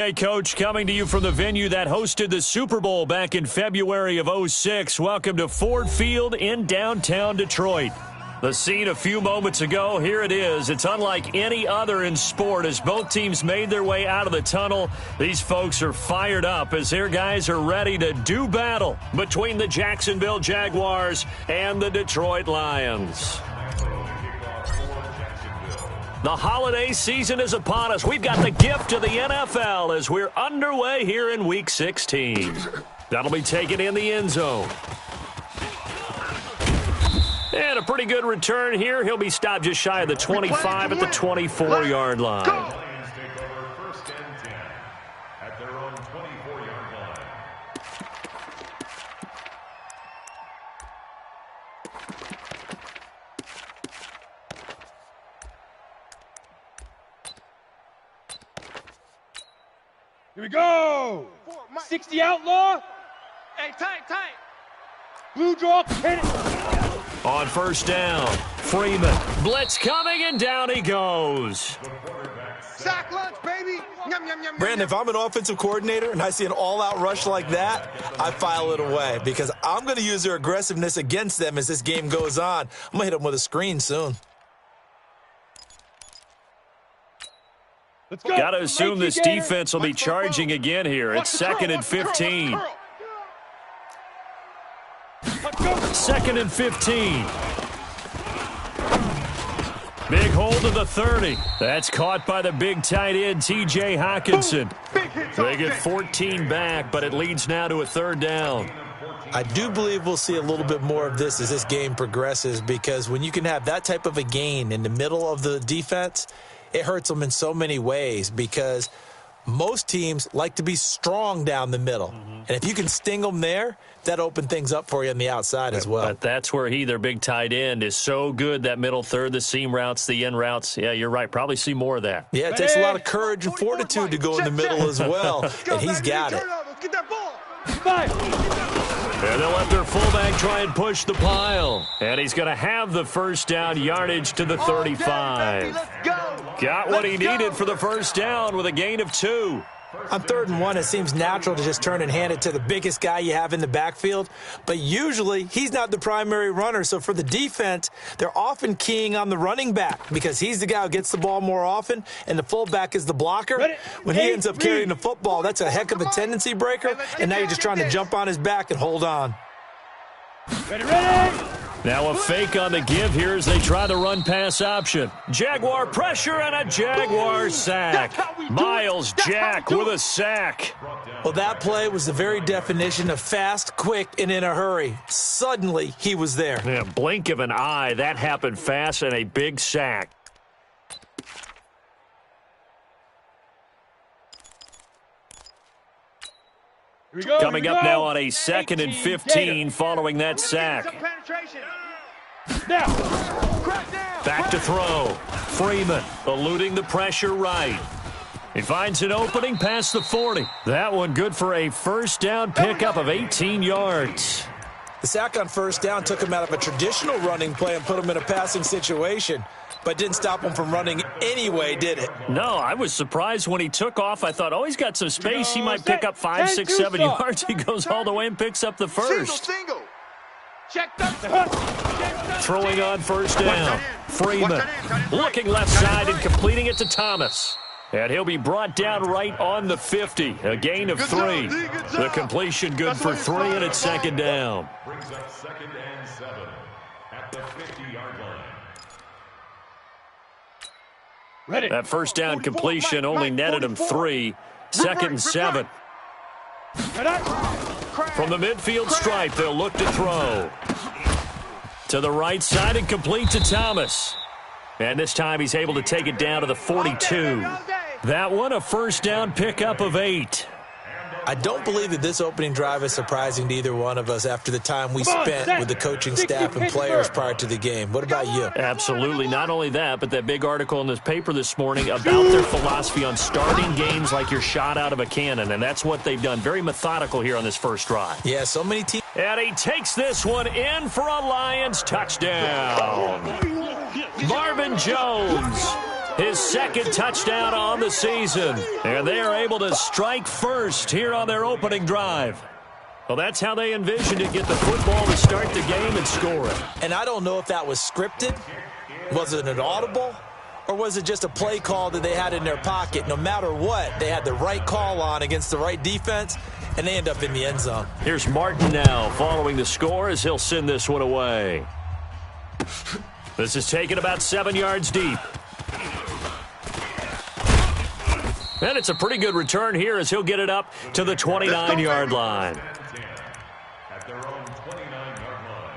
Hey, Coach, coming to you from the venue that hosted the Super Bowl back in February of '06. Welcome to Ford Field in downtown Detroit. The scene a few moments ago, here it is. It's unlike any other in sport as both teams made their way out of the tunnel. These folks are fired up as their guys are ready to do battle between the Jacksonville Jaguars and the Detroit Lions. The holiday season is upon us. We've got the gift of the NFL as we're underway here in Week 16. That'll be taken in the end zone. And a pretty good return here. He'll be stopped just shy of the 25 at the 24-yard line. Here we go! 60 outlaw. Hey, tight. Blue draw, hit it. On first down, Freeman. Blitz coming, and down he goes. Sack lunch, baby. Yum, yum, yum, Brandon, if I'm an offensive coordinator and I see an all-out rush like that, I file it away because I'm going to use their aggressiveness against them as this game goes on. I'm going to hit them with a screen soon. Let's go. Got to assume this defense will be charging again here. It's 2nd and 15. 2nd and 15. Big hold to the 30. That's caught by the big tight end, T.J. Hockenson. They get 14 back, but it leads now to a 3rd down. I do believe we'll see a little bit more of this as this game progresses because when you can have that type of a gain in the middle of the defense, it hurts them in so many ways because most teams like to be strong down the middle. And if you can sting them there, that opens things up for you on the outside as well. But that's where their big tight end, is so good, that middle third, the seam routes, the in routes. Yeah, you're right. Probably see more of that. Yeah, it takes a lot of courage and fortitude to go in the middle as well, and he's got it. Get that ball. And they'll let their fullback try and push the pile. And he's going to have the first down, yardage to the 35. Got what he needed for the first down with a gain of 2. On 3rd and 1, it seems natural to just turn and hand it to the biggest guy you have in the backfield. But usually, he's not the primary runner. So for the defense, they're often keying on the running back because he's the guy who gets the ball more often, and the fullback is the blocker. When he ends up carrying the football, that's a heck of a tendency breaker, and now you're just trying to jump on his back and hold on. Ready! Now a fake on the give here as they try the run-pass option. Jaguar pressure and a Jaguar sack. Miles Jack with a sack. Well, that play was the very definition of fast, quick, and in a hurry. Suddenly, he was there. Yeah, blink of an eye. That happened fast and a big sack. Coming up now on a 2nd and 15 following that sack. Back to throw. Freeman eluding the pressure right. He finds an opening past the 40. That one good for a first down pickup of 18 yards. The sack on first down took him out of a traditional running play and put him in a passing situation, but didn't stop him from running anyway, did it? No, I was surprised when he took off. I thought, he's got some space. He might pick up 5, 6, 7 yards. He goes all the way and picks up the first. Single. Throwing on first down. Freeman looking left side and completing it to Thomas. And he'll be brought down right on the 50. A gain of 3. The completion good for 3, and it's 2nd down. Brings up 2nd and 7 at the 50-yard line. That first down completion only netted him 3. 2nd and 7. From the midfield stripe, they'll look to throw. To the right side and complete to Thomas. And this time he's able to take it down to the 42. That one a first down pickup of 8. I don't believe that this opening drive is surprising to either one of us after the time we spent with the coaching staff and players prior to the game. What about you? Absolutely. Not only that, but that big article in this paper this morning about their philosophy on starting games like you're shot out of a cannon, and that's what they've done. Very methodical here on this first drive. Yeah, so many teams. And he takes this one in for a Lions touchdown. Marvin Jones. his second touchdown on the season. And they are able to strike first here on their opening drive. Well, that's how they envisioned it, get the football to start the game and score it. And I don't know if that was scripted. Was it an audible? Or was it just a play call that they had in their pocket? No matter what, they had the right call on against the right defense, and they end up in the end zone. Here's Martin now following the score as he'll send this one away. This is taken about 7 yards deep. And it's a pretty good return here as he'll get it up to the 29-yard line. At their own 29-yard line.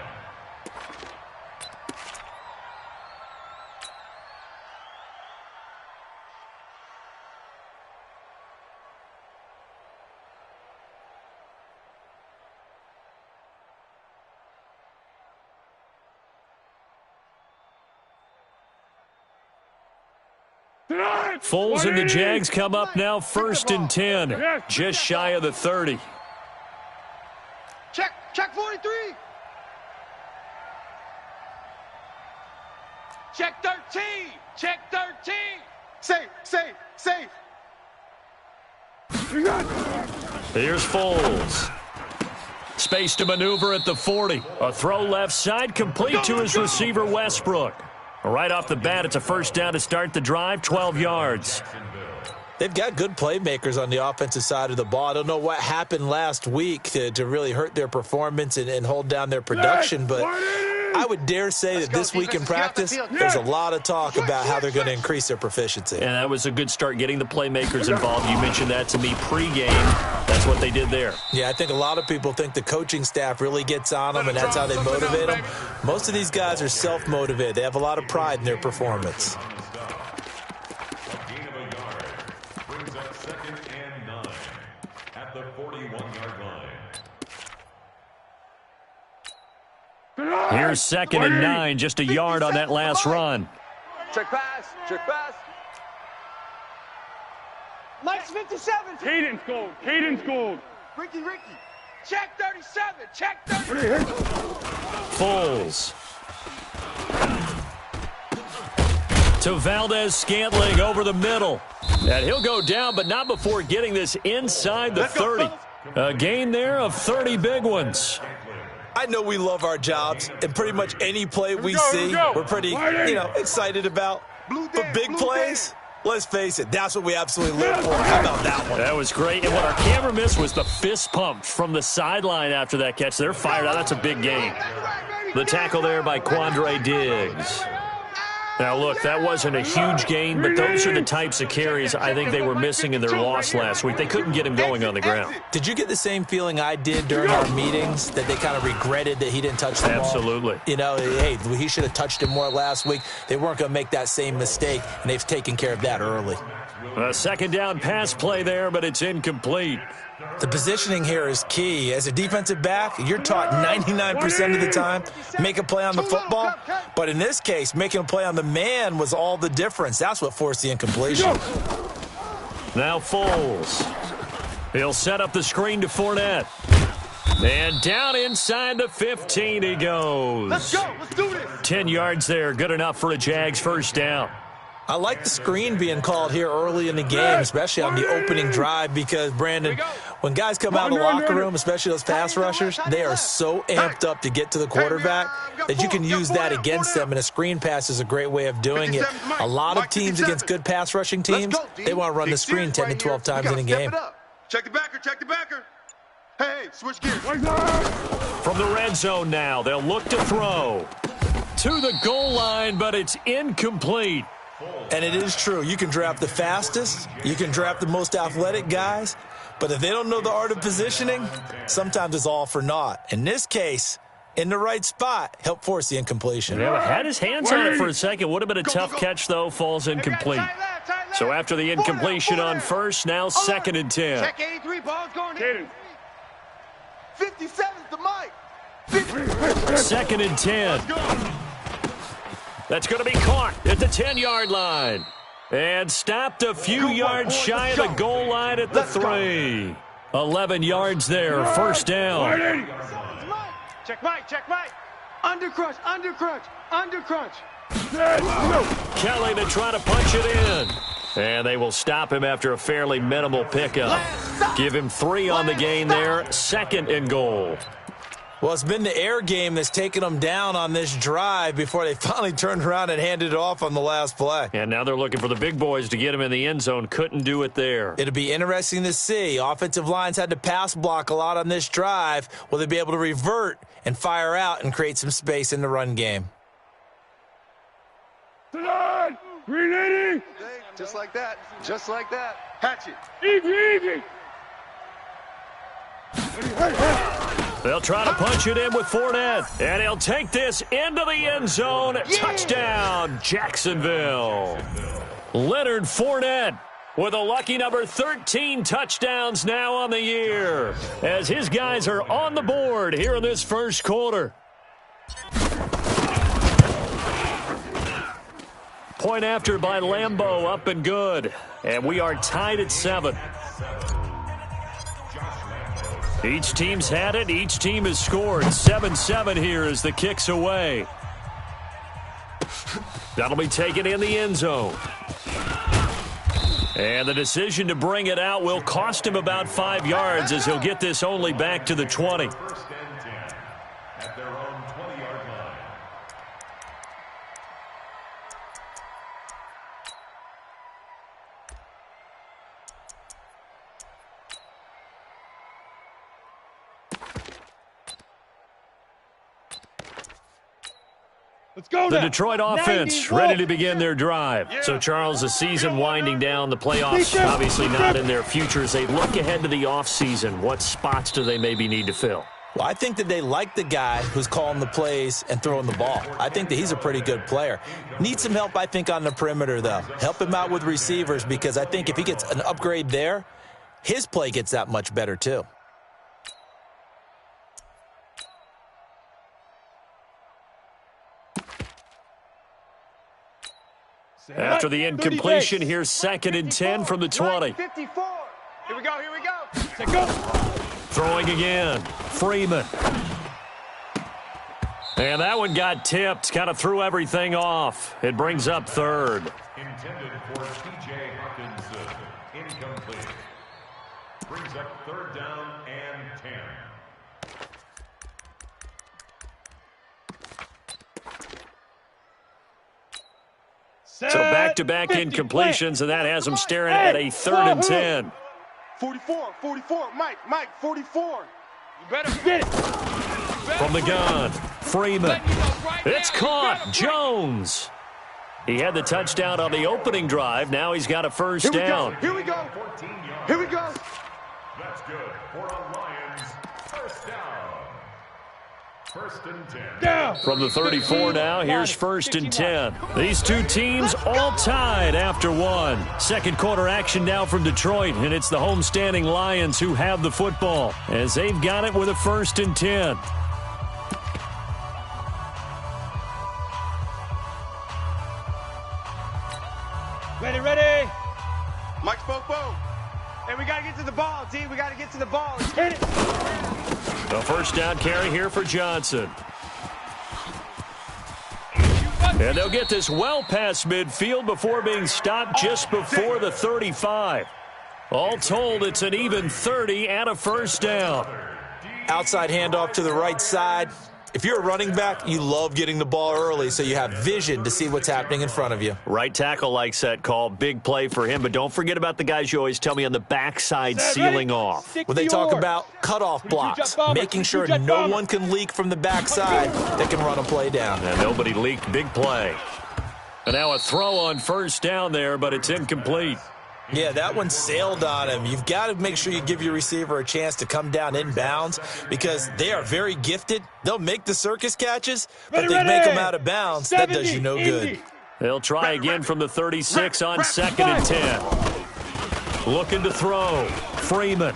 Foles and the Jags come up now 1st and 10, just shy of the 30. Check 43. Check 13. Check 13. Safe. Here's Foles. Space to maneuver at the 40. A throw left side, complete to his receiver, Westbrook. Right off the bat, it's a first down to start the drive, 12 yards. They've got good playmakers on the offensive side of the ball. I don't know what happened last week to really hurt their performance and hold down their production, but I would dare say that this week in practice, there's a lot of talk about how they're going to increase their proficiency. And that was a good start, getting the playmakers involved. You mentioned that to me pregame. That's what they did there. Yeah, I think a lot of people think the coaching staff really gets on them, and that's how they motivate them. Most of these guys are self-motivated. They have a lot of pride in their performance. Brings up 2nd and 9 at the 41-yard line. Here's 2nd and 9, just a yard on that last run. Check pass. Mike's 57. Cadence gold. Ricky. Check 37. Check 37. Foles. To Valdez-Scantling over the middle. And he'll go down, but not before getting this inside the 30. A gain there of 30 big ones. I know we love our jobs, and pretty much any play we see, we're pretty, excited about. But big plays, let's face it, that's what we absolutely live for. How about that one? That was great. And what our camera missed was the fist pump from the sideline after that catch. They're fired out. That's a big gain. The tackle there by Quandre Diggs. Now, look, that wasn't a huge gain, but those are the types of carries I think they were missing in their loss last week. They couldn't get him going on the ground. Did you get the same feeling I did during our meetings, that they kind of regretted that he didn't touch the ball? Absolutely. Hey, he should have touched him more last week. They weren't going to make that same mistake, and they've taken care of that early. A 2nd down pass play there, but it's incomplete. The positioning here is key. As a defensive back, you're taught 99% of the time, make a play on the football. But in this case, making a play on the man was all the difference. That's what forced the incompletion. Now Foles. He'll set up the screen to Fournette. And down inside the 15 he goes. Let's go. Let's do this. 10 yards there. Good enough for a Jags first down. I like the screen being called here early in the game, especially on the opening drive, because, Brandon, when guys come out of the locker room, especially those pass rushers, they are so amped up to get to the quarterback that you can use that against them, and a screen pass is a great way of doing it. A lot of teams against good pass rushing teams, they want to run the screen 10 to 12 times in a game. Check the backer. Hey, switch gears. From the red zone now, they'll look to throw. To the goal line, but it's incomplete. And it is true. You can draft the fastest. You can draft the most athletic guys. But if they don't know the art of positioning, sometimes it's all for naught. In this case, in the right spot, help force the incompletion. Yeah, had his hands on it for a second. Would have been a tough catch, though. Falls incomplete. So after the incompletion on first, now 2nd and 10. Check 83, ball's going in. 57's the mic. 2nd and 10. That's going to be caught at the 10-yard line. And stopped a few yards shy of the goal line at the 3. 11 yards there, first down. Check Mike. Under crunch. Kelly to try to punch it in. And they will stop him after a fairly minimal pickup. Give him 3 on the gain there. 2nd and goal. Well, it's been the air game that's taken them down on this drive before they finally turned around and handed it off on the last play. And now they're looking for the big boys to get him in the end zone. Couldn't do it there. It'll be interesting to see. Offensive lines had to pass block a lot on this drive. Will they be able to revert and fire out and create some space in the run game? Green 80. Just like that. Just like that. Hatchet. Easy. They'll try to punch it in with Fournette. And he'll take this into the end zone. Touchdown, Jacksonville. Leonard Fournette with a lucky number 13 touchdowns now on the year, as his guys are on the board here in this first quarter. Point after by Lambeau, up and good. And we are tied at 7. Each team's had it. Each team has scored. 7-7 here as the kick's away. That'll be taken in the end zone. And the decision to bring it out will cost him about 5 yards, as he'll get this only back to the 20. At their own 20-yard line. Let's go The now. Detroit offense ready to begin their drive. So, Charles, the season winding down, the playoffs obviously not in their futures. They look ahead to the offseason. What spots do they maybe need to fill? Well, I think that they like the guy who's calling the plays and throwing the ball. I think that he's a pretty good player. Needs some help, I think, on the perimeter, though. Help him out with receivers, because I think if he gets an upgrade there, his play gets that much better, too. After the incompletion, here's 2nd and 10 from the 20. 54. Here we go. Set go. Throwing again. Freeman. And that one got tipped. Kind of threw everything off. It brings up 3rd. Intended for T.J. Hawkinson. Incomplete. Brings up 3rd down and 10. So back-to-back incompletions, and that has them staring at a 3rd and 10. 44. Mike, 44. You better get it. From the gun, Freeman. It's caught. Jones. He had the touchdown on the opening drive. Now he's got a first down. Here we go. 14 yards. Here we go. That's good for a Lions first down. 1st and 10. Down. From the 34 now, here's 1st and 10. These two teams all tied after one. Second quarter action now from Detroit, and it's the homestanding Lions who have the football, as they've got it with a 1st and 10. Ready. Mike Spopo. Hey, we got to get to the ball, T. We got to get to the ball. Let's hit it. The first down carry here for Johnson. And they'll get this well past midfield before being stopped just before the 35. All told, it's an even 30 and a first down. Outside handoff to the right side. If you're a running back, you love getting the ball early so you have vision to see what's happening in front of you. Right tackle likes that call. Big play for him, but don't forget about the guys you always tell me on the backside sealing off. When they talk about cutoff blocks, making sure no one can leak from the backside that can run a play down. And nobody leaked. Big play. And now a throw on first down there, but it's incomplete. Yeah, that one sailed on him. You've got to make sure you give your receiver a chance to come down inbounds, because they are very gifted. They'll make the circus catches, but they make them out of bounds. That does you no good. They'll try again from the 36 on 2nd and 10. Looking to throw. Freeman.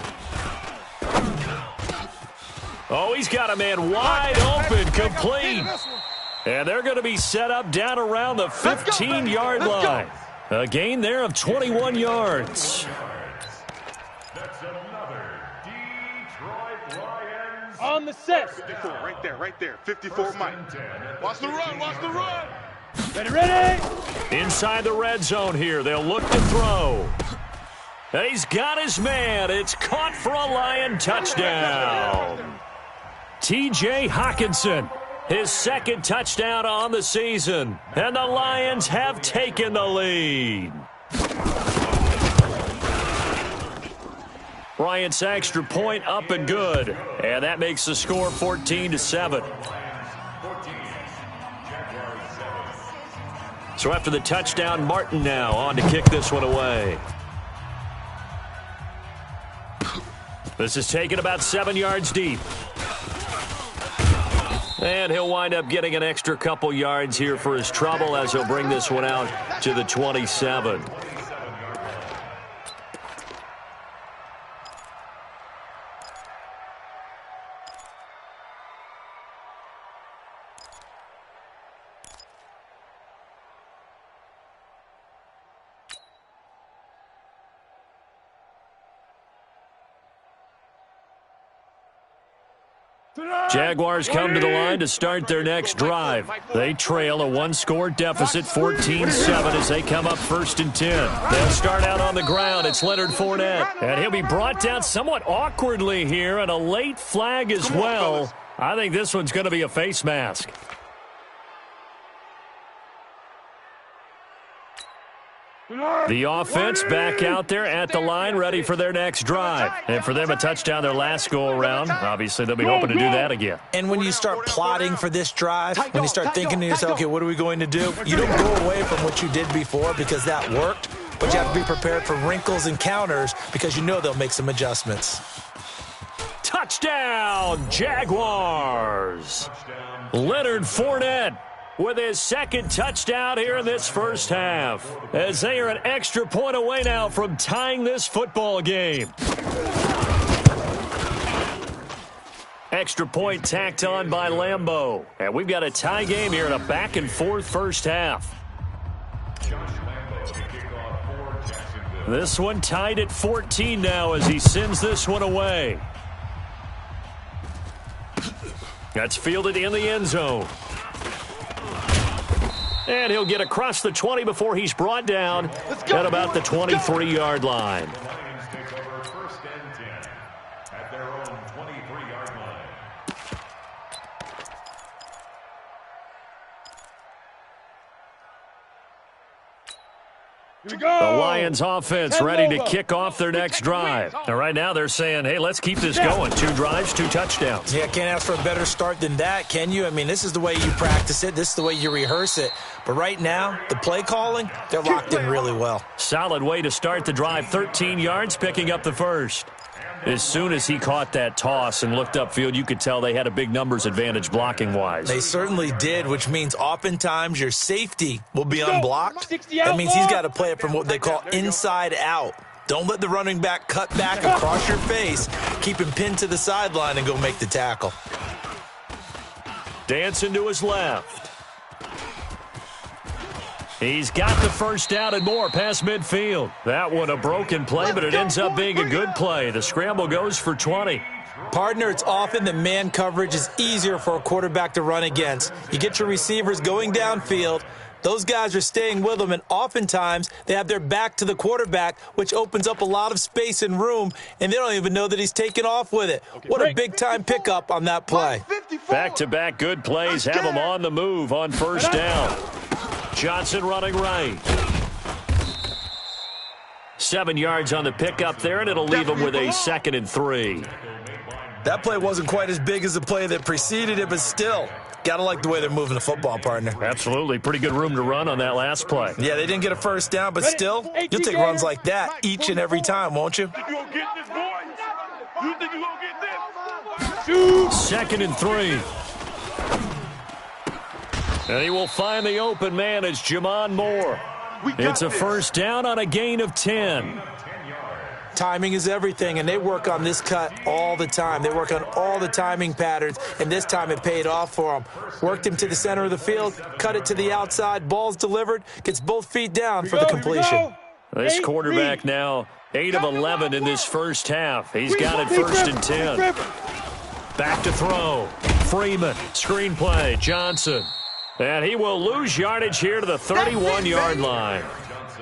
Oh, he's got a man wide open, complete. And they're going to be set up down around the 15-yard line. A gain there of 21 yards. That's another Detroit Lions. On the set. 54, right there. 54, Mike. Watch the run. Ready? Inside the red zone here. They'll look to throw. And he's got his man. It's caught for a Lion touchdown. T.J. Hockenson, his second touchdown on the season. And the Lions have taken the lead. Bryant's extra point up and good. And that makes the score 14-7. So after the touchdown, Martin now on to kick this one away. This is taken about 7 yards deep. And he'll wind up getting an extra couple yards here for his trouble as he'll bring this one out to the 27. Jaguars come to the line to start their next drive. They trail a one-score deficit, 14-7, as they come up 1st and 10. They'll start out on the ground. It's Leonard Fournette. And he'll be brought down somewhat awkwardly here, and a late flag as well. I think this one's going to be a face mask. The offense back out there at the line, ready for their next drive. And for them, a touchdown their last go-around. Obviously, they'll be hoping to do that again. And when you start plotting for this drive, when you start thinking to yourself, okay, what are we going to do? You don't go away from what you did before because that worked, but you have to be prepared for wrinkles and counters because you know they'll make some adjustments. Touchdown, Jaguars! Leonard Fournette with his second touchdown here in this first half, as they are an extra point away now from tying this football game. Extra point tacked on by Lambeau. And we've got a tie game here in a back-and-forth first half. This one tied at 14 now as he sends this one away. That's fielded in the end zone. And he'll get across the 20 before he's brought down at about the 23-yard line. The Lions offense ready to kick off their next drive. And right now they're saying, hey, let's keep this going. 2 drives, 2 touchdowns. Yeah, can't ask for a better start than that, can you? I mean, this is the way you practice it. This is the way you rehearse it. But right now, the play calling, they're locked in really well. Solid way to start the drive. 13 yards, picking up the first. As soon as he caught that toss and looked upfield, you could tell they had a big numbers advantage blocking-wise. They certainly did, which means oftentimes your safety will be unblocked. That means he's got to play it from what they call inside out. Don't let the running back cut back across your face. Keep him pinned to the sideline and go make the tackle. Dancing to his left. He's got the first down and more past midfield. That one a broken play, but it ends up being a good play. The scramble goes for 20. Partner, it's often that man coverage is easier for a quarterback to run against. You get your receivers going downfield. Those guys are staying with them, and oftentimes they have their back to the quarterback, which opens up a lot of space and room, and they don't even know that he's taking off with it. What a big-time pickup on that play. Back-to-back good plays have him on the move on first down. Johnson running right. 7 yards on the pickup there, and it'll leave him with a 2nd and 3. That play wasn't quite as big as the play that preceded it, but still, got to like the way they're moving the football, partner. Absolutely. Pretty good room to run on that last play. Yeah, they didn't get a first down, but still, you'll take runs like that each and every time, won't you? You think you gonna get this, boy? You think you gonna get this? 2nd and 3. And he will find the open man as Jamon Moore. It's a first down on a gain of 10. Timing is everything, and they work on this cut all the time. They work on all the timing patterns, and this time it paid off for them. Worked him to the center of the field, cut it to the outside, ball's delivered, gets both feet down for the completion. This quarterback now 8 of 11 in this first half. He's got it 1st and 10. Back to throw. Freeman, screen play, Johnson. And he will lose yardage here to the 31-yard line.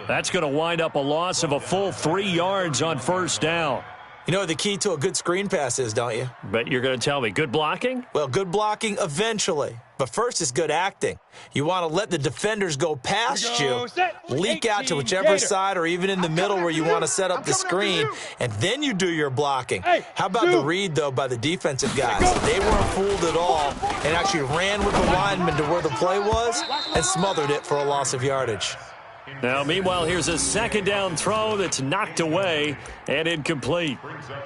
That's going to wind up a loss of a full 3 yards on first down. You know what the key to a good screen pass is, don't you? Bet you're going to tell me good blocking? Well, good blocking eventually. But first is good acting. You want to let the defenders go past you, leak out to whichever side or even in the middle where you want to set up the screen, and then you do your blocking. How about the read, though, by the defensive guys? They weren't fooled at all and actually ran with the lineman to where the play was and smothered it for a loss of yardage. Now, meanwhile, here's a second down throw that's knocked away and incomplete.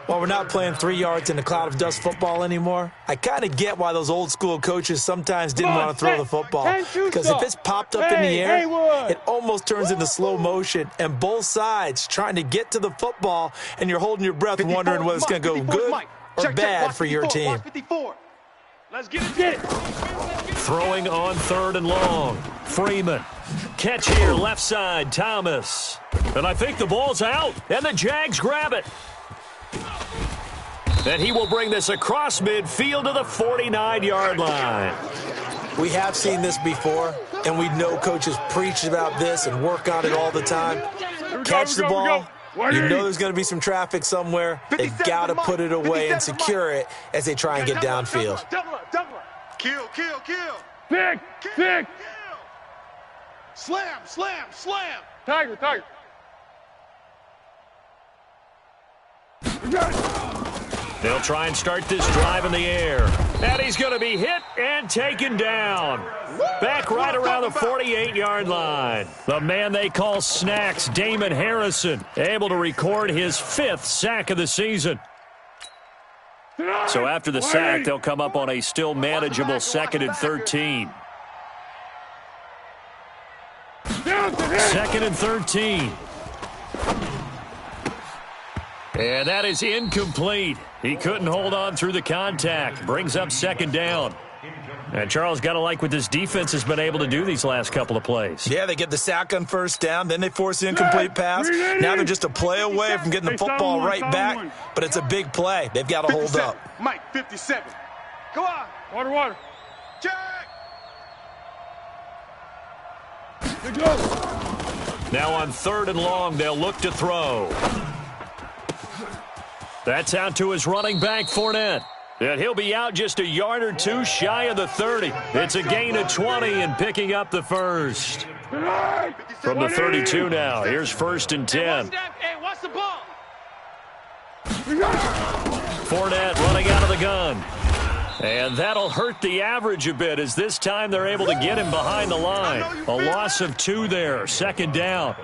Well, we're not playing 3 yards in a cloud of dust football anymore. I kind of get why those old school coaches sometimes didn't want to throw the football. Because if it's popped up in the air, it almost turns into slow motion. And both sides trying to get to the football, and you're holding your breath wondering whether it's going to go good or bad for your team. Let's get it. Throwing on 3rd and long. Freeman. Catch here, left side, Thomas. And I think the ball's out, and the Jags grab it. And he will bring this across midfield to the 49-yard line. We have seen this before, and we know coaches preach about this and work on it all the time. Catch the ball. You know there's going to be some traffic somewhere. They've got to put it away and secure it as they try and get downfield. Kill. Pick. Slam. Tiger. We got it. They'll try and start this drive in the air. And he's going to be hit and taken down. Back right around the 48-yard line. The man they call Snacks, Damon Harrison, able to record his 5th sack of the season. So after the sack, they'll come up on a still manageable 2nd and 13. 2nd and 13. And that is incomplete. He couldn't hold on through the contact. Brings up 2nd down. And Charles, got to like what this defense has been able to do these last couple of plays. Yeah, they get the sack on 1st down, then they force the incomplete pass. Now they're just a play away from getting the football right back, but it's a big play. They've got to hold up. Mike, 57. Go on. Water. Jack. Good go. Now on 3rd and long, they'll look to throw. That's out to his running back, Fournette. And he'll be out just a yard or two shy of the 30. It's a gain of 20 and picking up the first. From the 32 now, here's 1st and 10. Hey, what's the ball? Fournette running out of the gun. And that'll hurt the average a bit as this time they're able to get him behind the line. A loss of 2 there, 2nd down.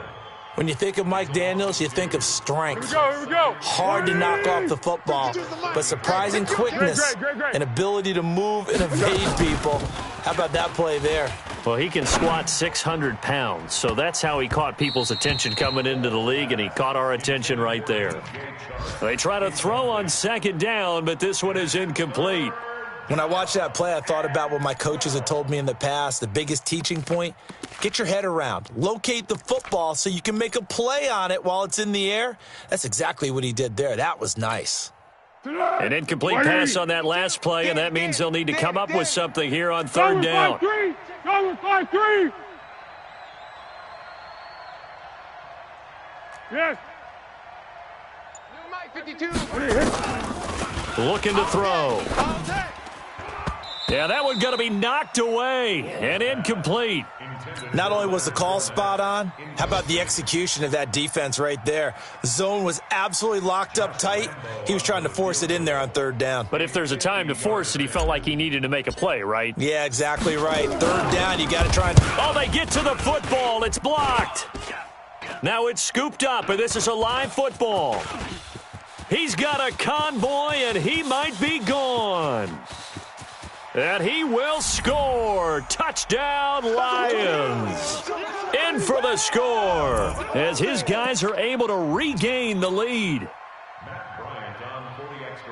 When you think of Mike Daniels, you think of strength. Here we go. Hard to knock off the football, but surprising quickness and ability to move and evade people. How about that play there? Well, he can squat 600 pounds, so that's how he caught people's attention coming into the league, and he caught our attention right there. They try to throw on 2nd down, but this one is incomplete. When I watched that play, I thought about what my coaches had told me in the past. The biggest teaching point, get your head around. Locate the football so you can make a play on it while it's in the air. That's exactly what he did there. That was nice. An incomplete pass on that last play, and that means they'll need to come up with something here on 3rd down. Cover 5-3. Yes. Mike, 52. Looking to throw. Yeah, that one going to be knocked away and incomplete. Not only was the call spot on, how about the execution of that defense right there? The zone was absolutely locked up tight. He was trying to force it in there on 3rd down. But if there's a time to force it, he felt like he needed to make a play, right? Yeah, exactly right. 3rd down, you got to try and... Oh, they get to the football. It's blocked. Now it's scooped up, and this is a live football. He's got a convoy, and he might be gone. And he will score. Touchdown, Lions. In for the score as his guys are able to regain the lead.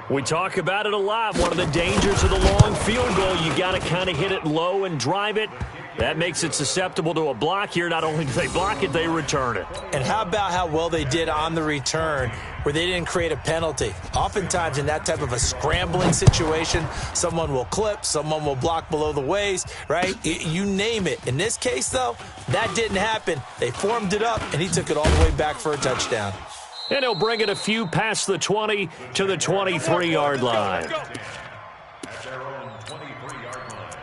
We talk about it a lot. One of the dangers of the long field goal, you got to kind of hit it low and drive it. That makes it susceptible to a block here. Not only do they block it, they return it. And how about how well they did on the return where they didn't create a penalty? Oftentimes in that type of a scrambling situation, someone will clip, someone will block below the waist, right? You name it. In this case, though, that didn't happen. They formed it up, and he took it all the way back for a touchdown. And he'll bring it a few past the 20 to the 23-yard line. At their own 23-yard line.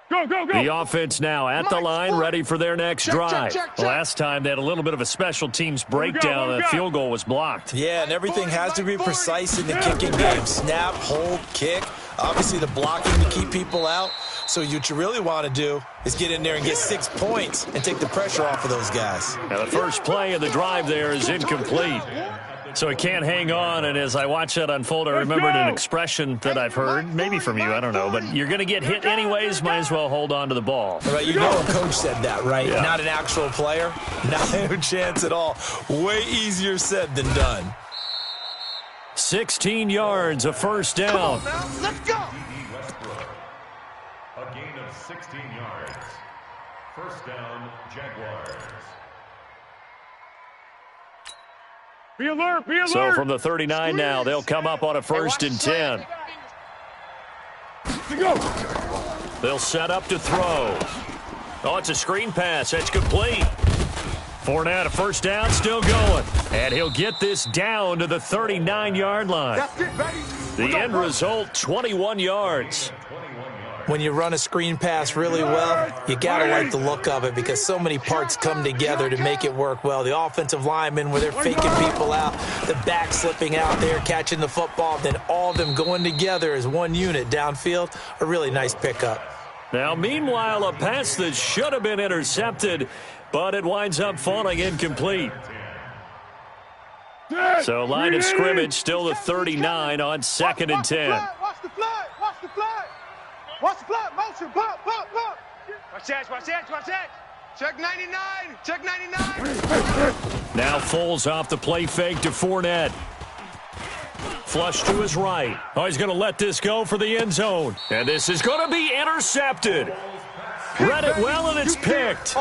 Go, go, go. The offense now at the line, ready for their next drive. Last time they had a little bit of a special teams breakdown. The field goal was blocked. Yeah, and everything has to be precise in the kicking game. Snap, hold, kick. Obviously the blocking to keep people out. So what you really want to do is get in there and get 6 points and take the pressure off of those guys. Now the first play of the drive there is incomplete. So he can't hang on, and as I watch that unfold, I remembered an expression that I've heard, maybe from you, I don't know, but you're going to get hit anyways, might as well hold on to the ball. Right, you know a coach said that, right? Yeah. Not an actual player. Not a chance at all. Way easier said than done. 16 yards, a first down. Let's go. A gain of 16 yards. First down, Jaguars. Be alert, be alert. So from the 39 now, they'll come up on a first and 10. Go. They'll set up to throw. Oh, it's a screen pass. That's complete. Fournette, a first down, still going. And he'll get this down to the 39-yard line. That's it, baby. The end result, 21 yards. When you run a screen pass really well, you got to like the look of it because so many parts come together to make it work well. The offensive linemen, where they're faking people out, the back slipping out there, catching the football, then all of them going together as one unit downfield, a really nice pickup. Now, meanwhile, a pass that should have been intercepted, but it winds up falling incomplete. So line of scrimmage still the 39 on second and 10. Watch the flood. Watch the flood. Watch the flood. Motion. Pop, pop, pop. Watch that. Watch that. Watch that. Check 99. Check 99. Now Foles off the play fake to Fournette. Flush to his right. Oh, he's going to let this go for the end zone. And this is going to be intercepted. Read it well, and it's picked.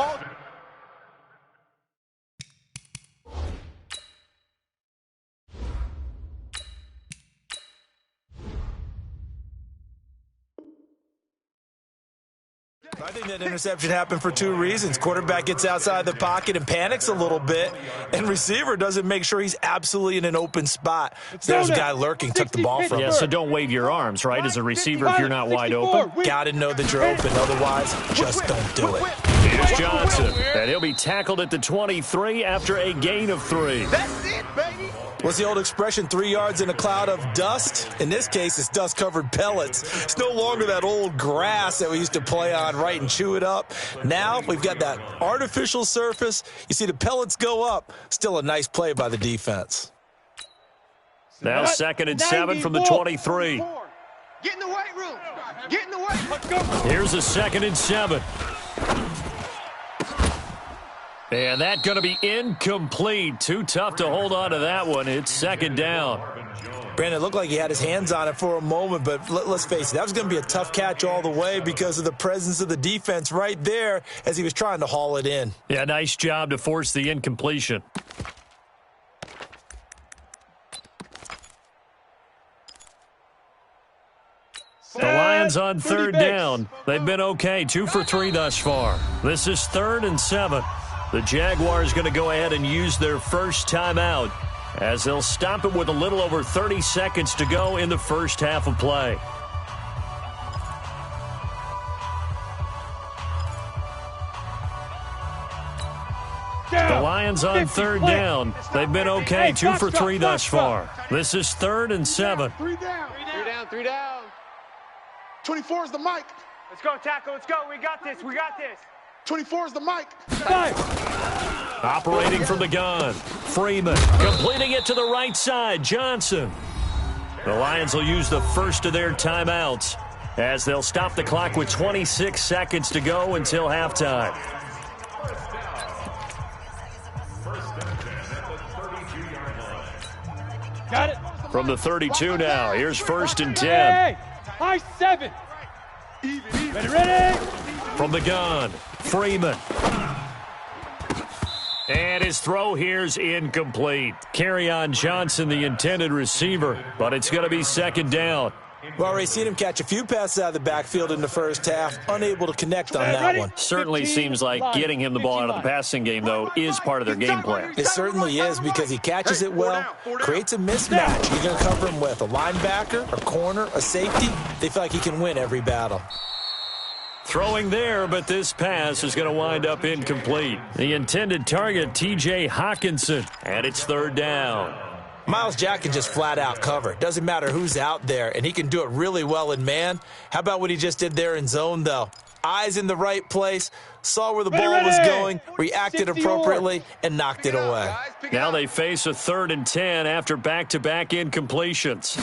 I think that interception happened for two reasons. Quarterback gets outside the pocket and panics a little bit, and receiver doesn't make sure he's absolutely in an open spot. So there's a guy lurking, took the ball from him. Yeah, so don't wave your arms, right, as a receiver if you're not wide open. Got to know that you're open, otherwise just don't do it. Here's Johnson, and he'll be tackled at the 23 after a gain of 3. That's it, baby. What's the old expression, 3 yards in a cloud of dust? In this case, it's dust-covered pellets. It's no longer that old grass that we used to play on, right, and chew it up. Now we've got that artificial surface. You see the pellets go up. Still a nice play by the defense. Now second and 7 from the 23. Get in the weight room. Get in the weight. Let's go. Here's a second and 7. And that's going to be incomplete. Too tough to hold on to that one. It's second down. Brandon, it looked like he had his hands on it for a moment, but let's face it, that was going to be a tough catch all the way because of the presence of the defense right there as he was trying to haul it in. Yeah, nice job to force the incompletion. The Lions on third down. They've been okay, 2 for 3 thus far. This is 3rd and 7. The Jaguars going to go ahead and use their first timeout as they'll stop it with a little over 30 seconds to go in the first half of play. The Lions on third down. They've been okay, 2 for 3 thus far. This is 3rd and 7. 3 down. 3 down. 3 down. 24 is the mic. Let's go, tackle. Let's go. We got this. We got this. 24 is the mic. Operating from the gun. Freeman completing it to the right side. Johnson. The Lions will use the first of their timeouts as they'll stop the clock with 26 seconds to go until halftime. Got it. From the 32 now, here's 1st and 10. Hey, high 7. Ready. From the gun, Freeman. And his throw here's incomplete. Kerryon Johnson, the intended receiver, but it's going to be 2nd down. We've already seen him catch a few passes out of the backfield in the first half, unable to connect on that one. Certainly seems like getting him the ball out of the passing game, though, is part of their game plan. It certainly is, because he catches it well, creates a mismatch. You're going to cover him with a linebacker, a corner, a safety. They feel like he can win every battle. Throwing there, but this pass is going to wind up incomplete. The intended target, T.J. Hawkinson, and it's 3rd down. Myles Jack can just flat out cover. Doesn't matter who's out there, and he can do it really well in man. How about what he just did there in zone, though? Eyes in the right place, saw where the ball was going, reacted appropriately, and knocked it away. Now they face a 3rd and 10 after back-to-back incompletions.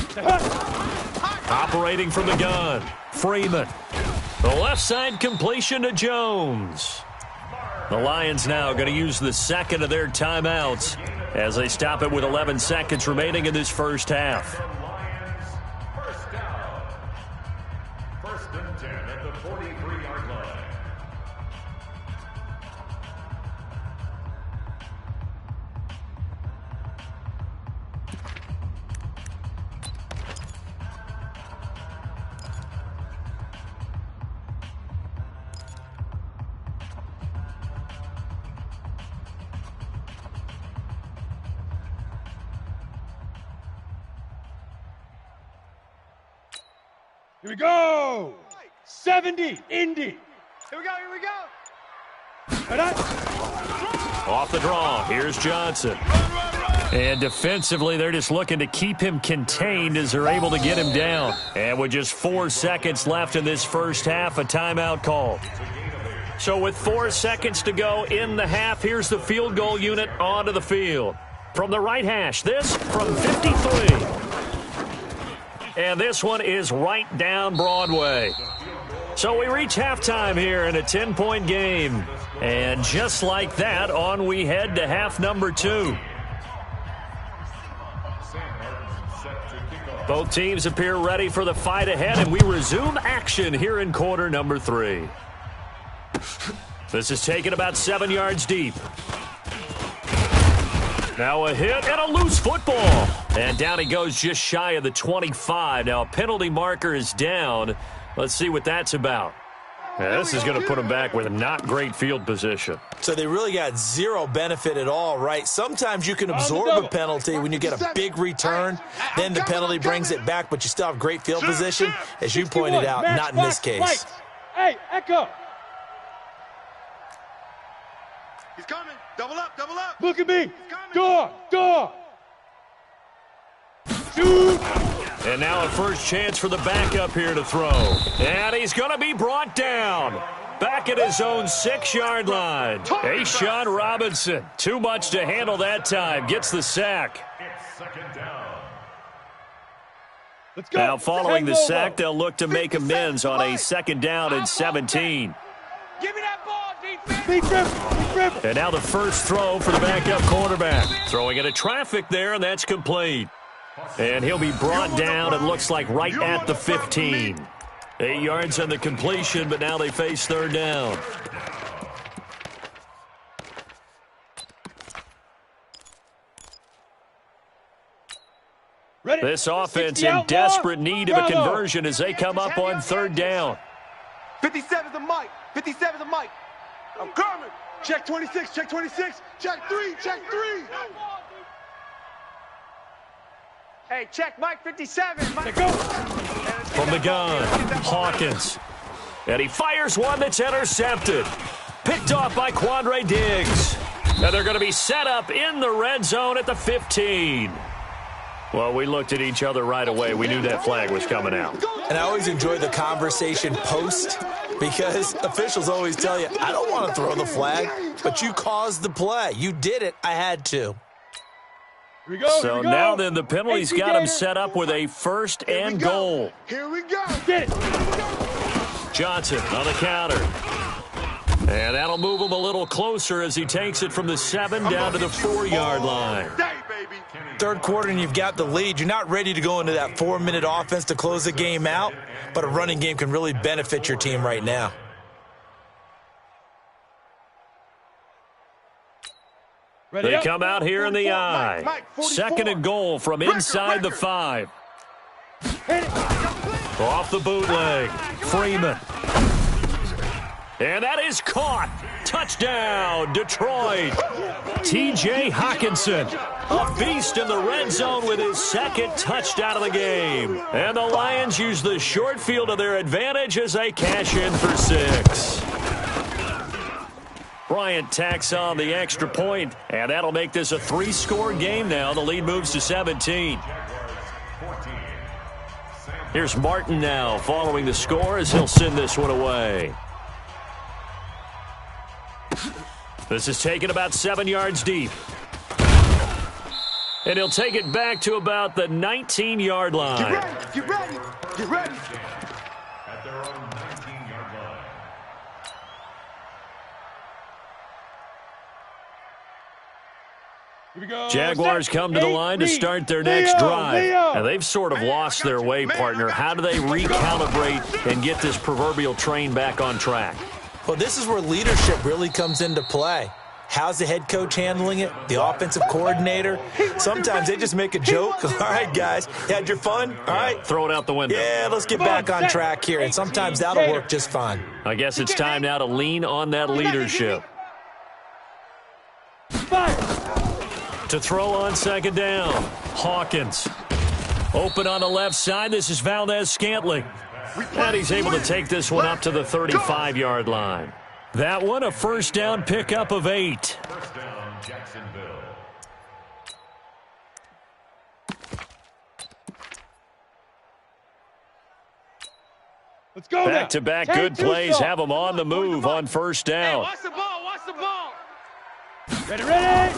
Operating from the gun, Freeman. The left side completion to Jones. The Lions now going to use the 2nd of their timeouts as they stop it with 11 seconds remaining in this first half. First down. 1st and 10 at the 43-yard line. Here we go. 70, Indy. Here we go. Right. Off the draw, here's Johnson. And defensively, they're just looking to keep him contained as they're able to get him down. And with just 4 seconds left in this first half, a timeout call. So with 4 seconds to go in the half, here's the field goal unit onto the field. From the right hash, this from 53. And this one is right down Broadway. So we reach halftime here in a 10-point game. And just like that, on we head to half number 2. Both teams appear ready for the fight ahead, and we resume action here in quarter number 3. This is taken about 7 yards deep. Now a hit and a loose football. And down he goes just shy of the 25. Now a penalty marker is down. Let's see what that's about. Now, this is going to put him back with not great field position. So they really got zero benefit at all, right? Sometimes you can absorb a penalty when you get a big return. Then the penalty brings it back, but you still have great field position. As you pointed out, not in this case. Hey, Echo. He's coming. Double up. Look at me. Door. Shoot. And now a first chance for the backup here to throw. And he's going to be brought down. Back at his own 6-yard line. Ashawn Robinson. Too much to handle that time. Gets the sack. It's 2nd down. Let's go. Now following the sack, they'll look to make amends on a 2nd down and 17. Give me that ball, defense. Big rip. And now the first throw for the backup quarterback. Throwing into traffic there, and that's complete. And he'll be brought down, it looks like, right at the 15. 8 yards on the completion, but now they face 3rd down. Ready. This offense in desperate need of a conversion as they come up on 3rd down. 57's the mic. 57's the mic. I'm coming. Check 26. Check 26. Check 3. Check 3. Hey, check Mike 57. Mike. Go. From the gun, Hawkins. And he fires one that's intercepted. Picked off by Quandre Diggs. And they're going to be set up in the red zone at the 15. Well, we looked at each other right away. We knew that flag was coming out. And I always enjoy the conversation post, because officials always tell you, I don't want to throw the flag, but you caused the play. You did it. I had to. Here we go. So now then, the penalty's got him set up with a 1st and goal. Here we go. Get it. Johnson on the counter. And that'll move him a little closer as he takes it from the 7 down to the 4-yard line. baby. Third quarter and you've got the lead. You're not ready to go into that 4-minute offense to close the game out, but a running game can really benefit your team right now. They come out here in the I. Second and goal from inside the 5. Off the bootleg. Freeman. And that is caught. Touchdown, Detroit. T.J. Hawkinson, a beast in the red zone with his second touchdown of the game. And the Lions use the short field to their advantage as they cash in for 6. Bryant tacks on the extra point, and that'll make this a 3-score game now. The lead moves to 17. Here's Martin now following the score as he'll send this one away. This is taken about 7 yards deep. And he'll take it back to about the 19-yard line. Get ready, get ready, get ready. At their own 19-yard line. Here we go. Jaguars come to the line to start their next drive. And they've sort of lost their way, partner. How do they recalibrate and get this proverbial train back on track? Well, this is where leadership really comes into play. How's the head coach handling it? The offensive coordinator? Sometimes they just make a joke. All right, guys, you had your fun? All right. Throw it out the window. Yeah, let's get back on track here. And sometimes that'll work just fine. I guess it's time now to lean on that leadership. To throw on second down. Hawkins. Open on the left side. This is Valdez-Scantling. And he's able to take this one up to the 35-yard line. That one a first down pickup of 8. First down, Jacksonville. Let's go. Back-to-back good plays have them on the move on first down. Watch the ball, watch the ball. Ready.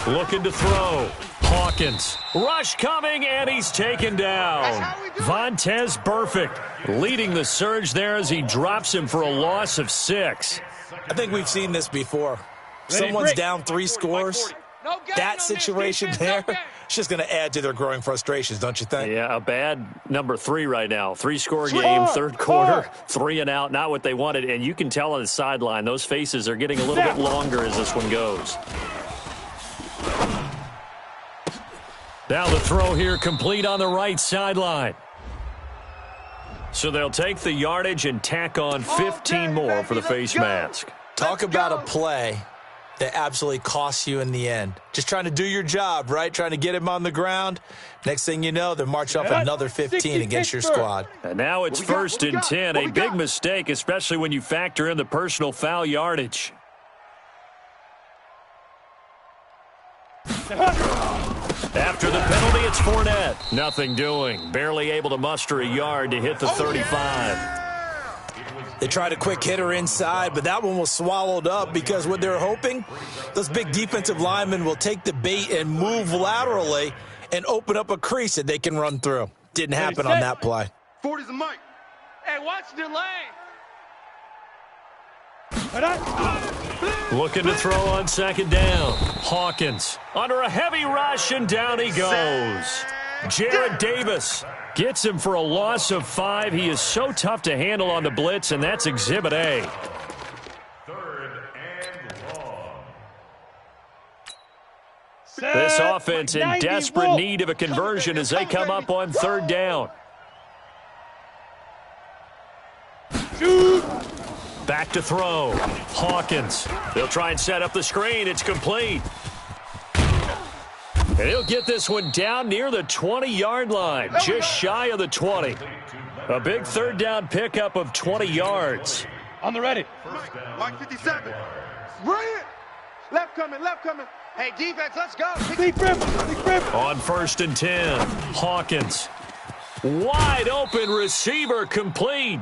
Looking to throw. Hawkins. Rush coming, and he's taken down. Vontaze Burfict leading the surge there as he drops him for a loss of 6. I think we've seen this before. Someone's down 3 scores. That situation there, it's just going to add to their growing frustrations, don't you think? Yeah, a bad number 3 right now. 3-score game, third quarter, 3 and out, not what they wanted. And you can tell on the sideline, those faces are getting a little bit longer as this one goes. Now the throw here complete on the right sideline. So they'll take the yardage and tack on 15 more for the face mask. Talk about a play that absolutely costs you in the end. Just trying to do your job, right? Trying to get him on the ground. Next thing you know, they're marching off another 15 against your squad. And now it's first and 10. A big mistake, especially when you factor in the personal foul yardage. After the penalty, it's Fournette. Nothing doing. Barely able to muster a yard to hit the 35. They tried a quick hitter inside, but that one was swallowed up because what they're hoping, those big defensive linemen will take the bait and move laterally and open up a crease that they can run through. Didn't happen on that play. 40's a mic. Hey, watch the lane. Looking to throw on second down. Hawkins under a heavy rush, and down he goes. Jared Davis gets him for a loss of 5. He is so tough to handle on the blitz, and that's Exhibit A. Third and long. This offense in desperate need of a conversion as they come up on third down. Back to throw. Hawkins. They'll try and set up the screen. It's complete. And he'll get this one down near the 20-yard line, just shy of the 20. A big third down pickup of 20 yards. On the ready. Mike 57. Brilliant. Left coming, left coming. Hey, defense, let's go. Big grip. On first and 10, Hawkins. Wide open receiver complete.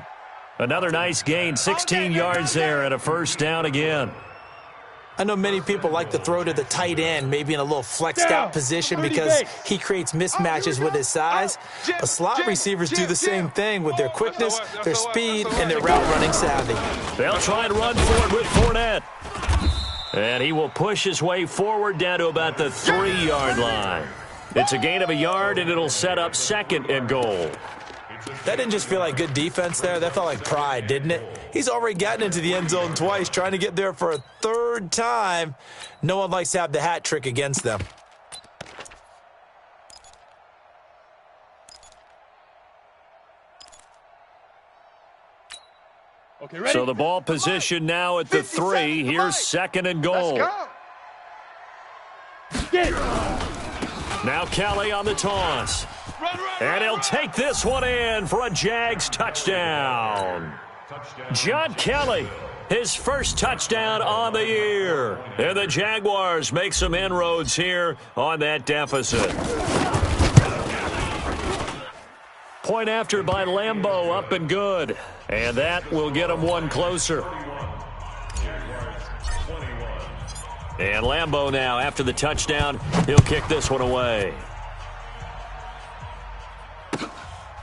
Another nice gain, 16 yards there, and a first down again. I know many people like to throw to the tight end, maybe in a little flexed out position because he creates mismatches with his size. But slot receivers do the same thing with their quickness, their speed, and their route running savvy. They'll try and run for it with Fournette. And he will push his way forward down to about the 3-yard line. It's a gain of a yard, and it'll set up 2nd and goal. That didn't just feel like good defense there. That felt like pride, didn't it? He's already gotten into the end zone twice, trying to get there for a 3rd time. No one likes to have the hat trick against them. Okay, ready? So the ball position now at the 3. Here's 2nd and goal. Let's go. Get it. Now Kelly on the toss. And he'll take this one in for a Jags touchdown. John Kelly, his first touchdown on the year. And the Jaguars make some inroads here on that deficit. Point after by Lambeau, up and good. And that will get him one closer. And Lambeau now, after the touchdown, he'll kick this one away.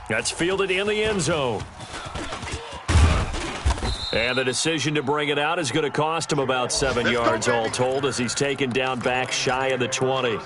That's fielded in the end zone. And the decision to bring it out is going to cost him about 7 yards all told, as he's taken down back shy of the 20.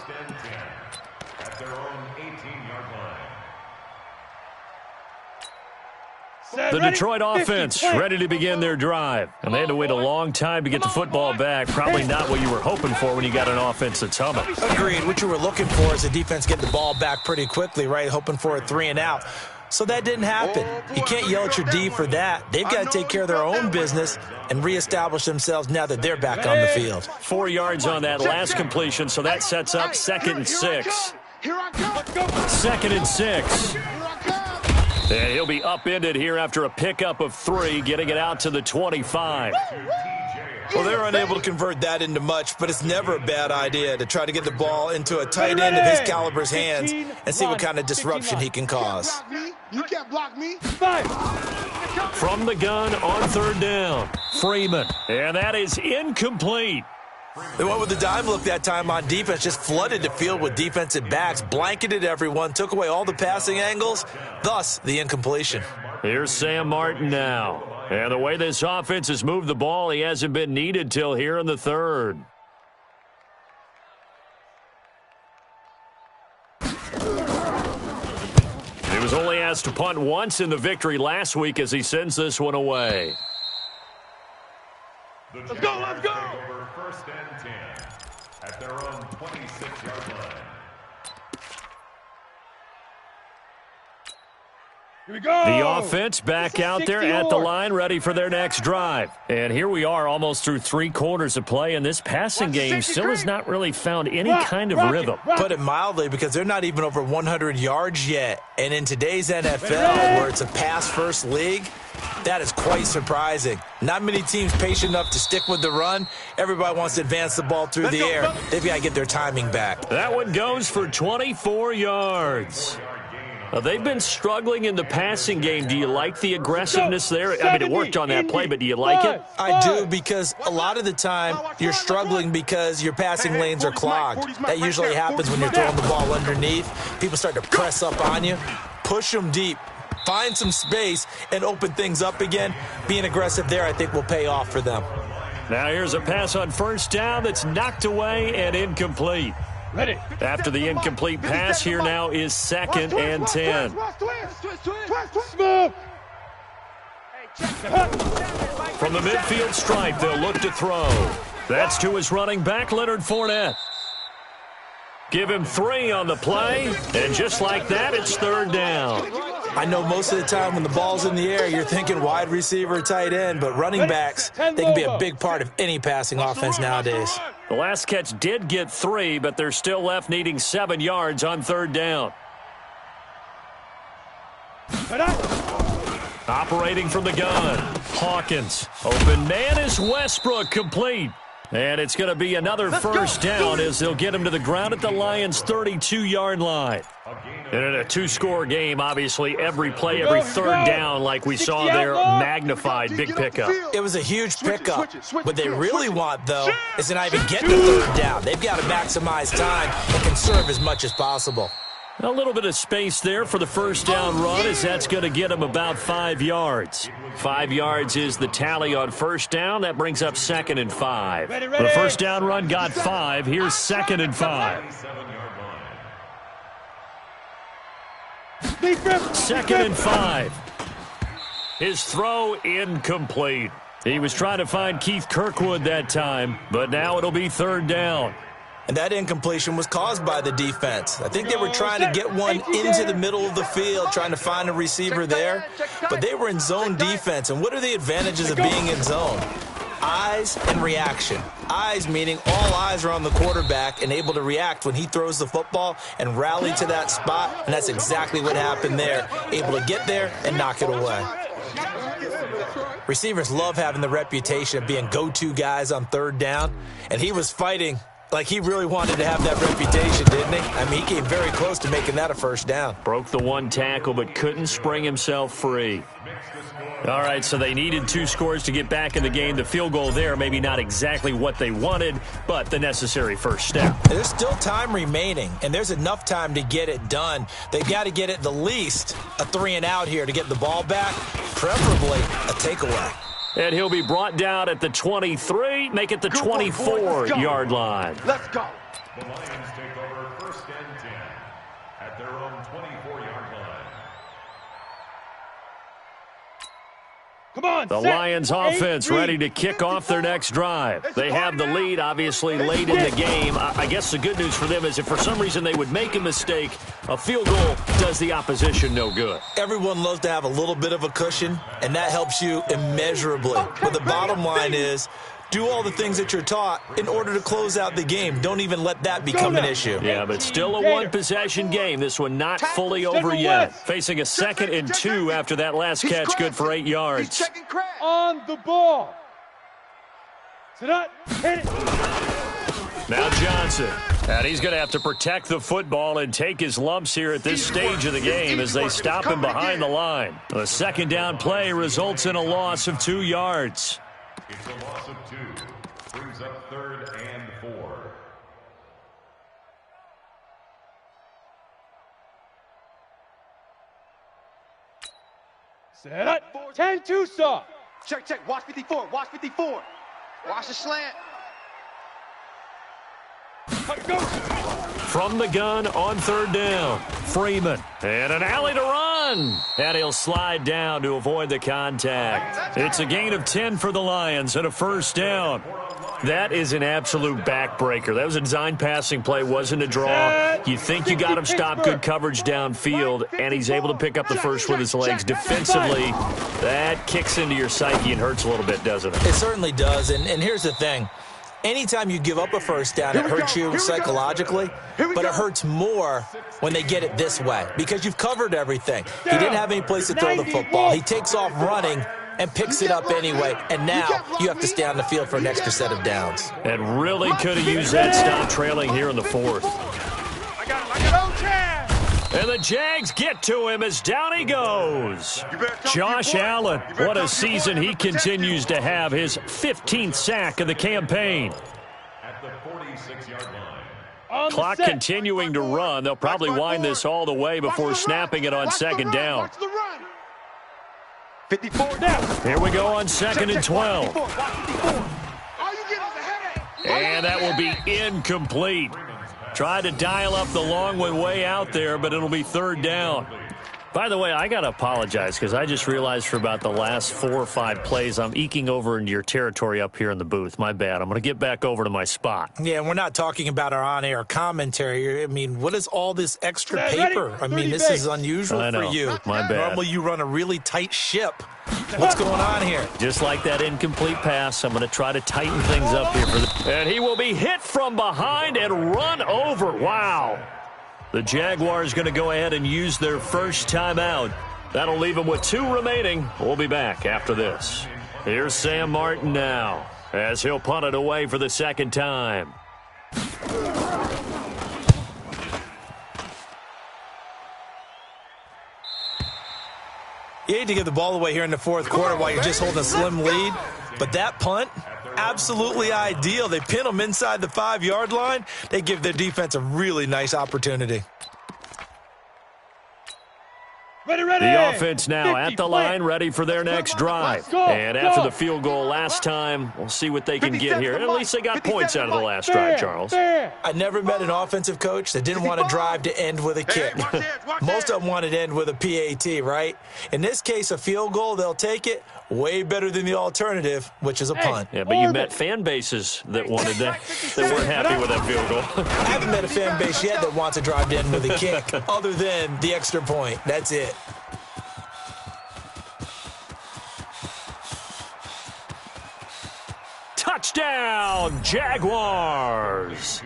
The Detroit offense ready to begin their drive. And they had to wait a long time to get the football back. Probably not what you were hoping for when you got an offense that's humming. Agreed. What you were looking for is the defense get the ball back pretty quickly, right? Hoping for a 3 and out. So that didn't happen. You can't yell at your D for that. They've got to take care of their own business and reestablish themselves now that they're back on the field. 4 yards on that last completion, so that sets up 2nd and 6. 2nd and 6. And he'll be upended here after a pickup of 3, getting it out to the 25. Well, they're unable to convert that into much, but it's never a bad idea to try to get the ball into a tight end of his caliber's hands and see what kind of disruption he can cause. You can't block me. From the gun on 3rd down, Freeman. And that is incomplete. They went with the dime look that time on defense, just flooded the field with defensive backs, blanketed everyone, took away all the passing angles, thus the incompletion. Here's Sam Martin now. And the way this offense has moved the ball, he hasn't been needed till here in the 3rd. He was only asked to punt once in the victory last week as he sends this one away. Let's go, let's go! Over 1st and 10 at their own 26-yard line. Here we go. The offense back out there at the line, ready for their next drive. And here we are almost through 3 quarters of play, and this passing game still has not really found any kind of rhythm. Put it mildly, because they're not even over 100 yards yet. And in today's NFL, where it's a pass-first league, that is quite surprising. Not many teams patient enough to stick with the run. Everybody wants to advance the ball through the air. They've got to get their timing back. That one goes for 24 yards. They've been struggling in the passing game. Do you like the aggressiveness there? I mean, it worked on that play, but do you like it? I do, because a lot of the time you're struggling because your passing lanes are clogged. That usually happens when you're throwing the ball underneath. People start to press up on you. Push them deep. Find some space and open things up again. Being aggressive there, I think, will pay off for them. Now here's a pass on 1st down that's knocked away and incomplete. Ready. After the incomplete pass, here now is 2nd and 10. Smooth. From the midfield stripe, they'll look to throw. That's to his running back, Leonard Fournette. Give him 3 on the play, and just like that, it's 3rd down. I know most of the time when the ball's in the air, you're thinking wide receiver, tight end, but running backs, they can be a big part of any passing offense nowadays. The last catch did get 3, but they're still left needing 7 yards on 3rd down. Operating from the gun, Hawkins. Open man is Westbrook, complete. And it's going to be another 1st down as they'll get him to the ground at the Lions' 32-yard line. And in a 2-score game, obviously, every play, every 3rd down, like we saw there, magnified, big pickup. It was a huge pickup. What they really want, though, is to not even get to 3rd down. They've got to maximize time and conserve as much as possible. A little bit of space there for the first down run, as that's going to get him about 5 yards. 5 yards is the tally on first down. That brings up 2nd and 5. The first down run got 5. Here's 2nd and 5. 2nd and 5. His throw incomplete. He was trying to find Keith Kirkwood that time, but now it'll be 3rd down. And that incompletion was caused by the defense. I think they were trying to get one into the middle of the field, trying to find a receiver there. But they were in zone defense. And what are the advantages of being in zone? Eyes and reaction. Eyes meaning all eyes are on the quarterback and able to react when he throws the football and rally to that spot. And that's exactly what happened there. Able to get there and knock it away. Receivers love having the reputation of being go-to guys on 3rd down. And he was fighting like he really wanted to have that reputation, didn't he? I mean, he came very close to making that a first down. Broke the 1 tackle, but couldn't spring himself free. All right, so they needed 2 scores to get back in the game. The field goal there, maybe not exactly what they wanted, but the necessary first step. There's still time remaining, and there's enough time to get it done. They've got to get at the least a 3 and out here to get the ball back, preferably a takeaway. And he'll be brought down at the 23, make it the 24-yard line. Let's go. The Lions take over 1st and 10 at their own 24-yard line. Come on, the Lions offense ready to kick off their next drive. They have the lead, obviously, late in the game. I guess the good news for them is if for some reason they would make a mistake, a field goal does the opposition no good. Everyone loves to have a little bit of a cushion, and that helps you immeasurably. But the bottom line is, do all the things that you're taught in order to close out the game. Don't even let that become an issue. Yeah, but still a 1-possession game. This one not fully over yet. Facing a 2nd and 2 after that last catch, good for 8 yards. On the ball. Hit it. Now Johnson. And he's going to have to protect the football and take his lumps here at this stage of the game as they stop him behind the line. A 2nd down play results in a loss of 2 yards. It's a loss of 2. Brings up 3rd and 4. Set up. 10-2 saw. Check. Watch 54. Watch the slant. Go. From the gun on 3rd down, Freeman. And an alley to run. And he'll slide down to avoid the contact. It's a gain of 10 for the Lions and a 1st down. That is an absolute backbreaker. That was a design passing play, wasn't a draw. You think you got him stopped, good coverage downfield, and he's able to pick up the first with his legs. Defensively, that kicks into your psyche and hurts a little bit, doesn't it? It certainly does, and here's the thing. Anytime you give up a 1st down, it hurts you psychologically, but it hurts more when they get it this way because you've covered everything. He didn't have any place to throw the football. He takes off running and picks it up anyway, and now you have to stay on the field for an extra set of downs. And really could have used that stop trailing here in the 4th. I got him. And the Jags get to him as down he goes. Josh Allen, what a season he continues to have. His 15th sack of the campaign. At the 46-yard line. Clock continuing to run. They'll probably wind this all the way before snapping it on 2nd down. Watch the run. 54 now. Here we go on 2nd and 12. All you get is a headache. And that will be incomplete. Tried to dial up the long one way out there, but it'll be 3rd down. By the way, I got to apologize because I just realized for about the last 4 or 5 plays, I'm eking over into your territory up here in the booth. My bad. I'm going to get back over to my spot. Yeah, we're not talking about our on-air commentary. I mean, what is all this extra paper? I mean, this is unusual for you. My bad. Normally you run a really tight ship. What's going on here? Just like that incomplete pass, I'm going to try to tighten things up here. And he will be hit from behind and run over. Wow. The Jaguars going to go ahead and use their first timeout. That'll leave them with 2 remaining. We'll be back after this. Here's Sam Martin now as he'll punt it away for the 2nd time. You hate to give the ball away here in the 4th quarter while you're just holding a slim lead, but that punt, absolutely ideal. They pin them inside the 5-yard line. They give their defense a really nice opportunity. The offense now at the line, ready for their next drive. And after the field goal last time, we'll see what they can get here. At least they got points out of the last drive, Charles. I never met an offensive coach that didn't want to drive to end with a kick. Most of them wanted to end with a PAT, right? In this case, a field goal, they'll take it. Way better than the alternative, which is a punt. Yeah, but you met fan bases that wanted that, that weren't happy with that field goal. I haven't met a fan base yet that wants to drive to end with a kick, other than the extra point. That's it. Touchdown, Jaguars.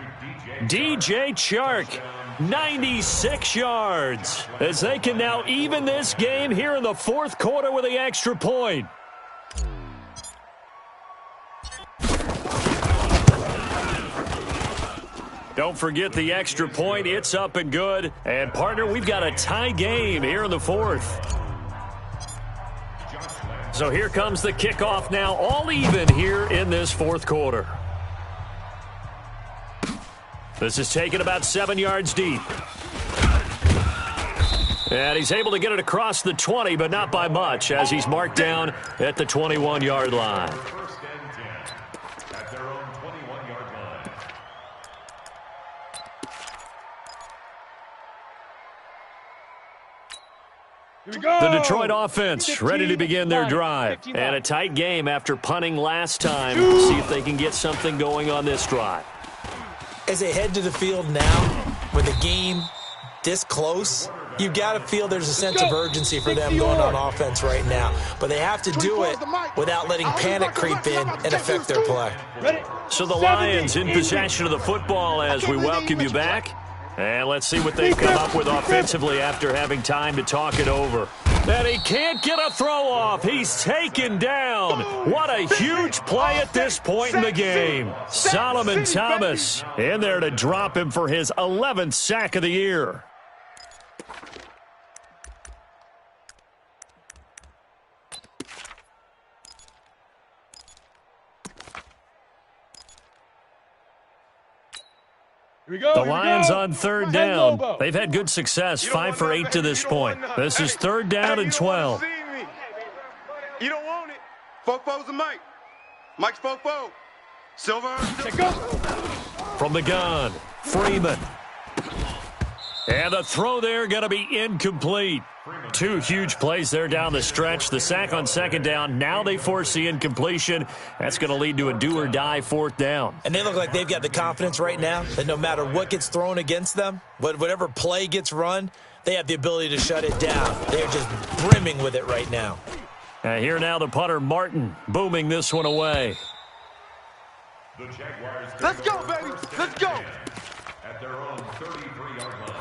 DJ Chark, 96 yards, as they can now even this game here in the fourth quarter with the extra point. Don't forget the extra point. It's up and good. And, partner, we've got a tie game here in the fourth. So here comes the kickoff now, all even here in this fourth quarter. This is taken about 7 yards deep. And he's able to get it across the 20, but not by much, as he's marked down at the 21-yard line. First and 10 at their own 21-yard line. Here we go. The Detroit offense ready to begin their drive. And a tight game after punting last time. We'll see if they can get something going on this drive. As they head to the field now, with the game this close, you've got to feel there's a sense of urgency for them going on offense right now. But they have to do it without letting panic creep in and affect their play. So the Lions in possession of the football as we welcome you back. And let's see what they've come up with offensively after having time to talk it over. And he can't get a throw off. He's taken down. What a huge play at this point in the game. Solomon Thomas in there to drop him for his 11th sack of the year. The Lions on third down. They've had good success, 5 for 8 to this point. This is third down and 12. You don't want it. Fofo's the Mike. Mike's Fofo. Silver. From the gun, Freeman. And the throw there going to be incomplete. 2 huge plays there down the stretch. The sack on second down. Now they force the incompletion. That's going to lead to a do-or-die fourth down. And they look like they've got the confidence right now that no matter what gets thrown against them, whatever play gets run, they have the ability to shut it down. They're just brimming with it right now. Here now the punter, Martin, booming this one away. The Jaguars. Let's go, baby. Let's go. At their own 33-yard line.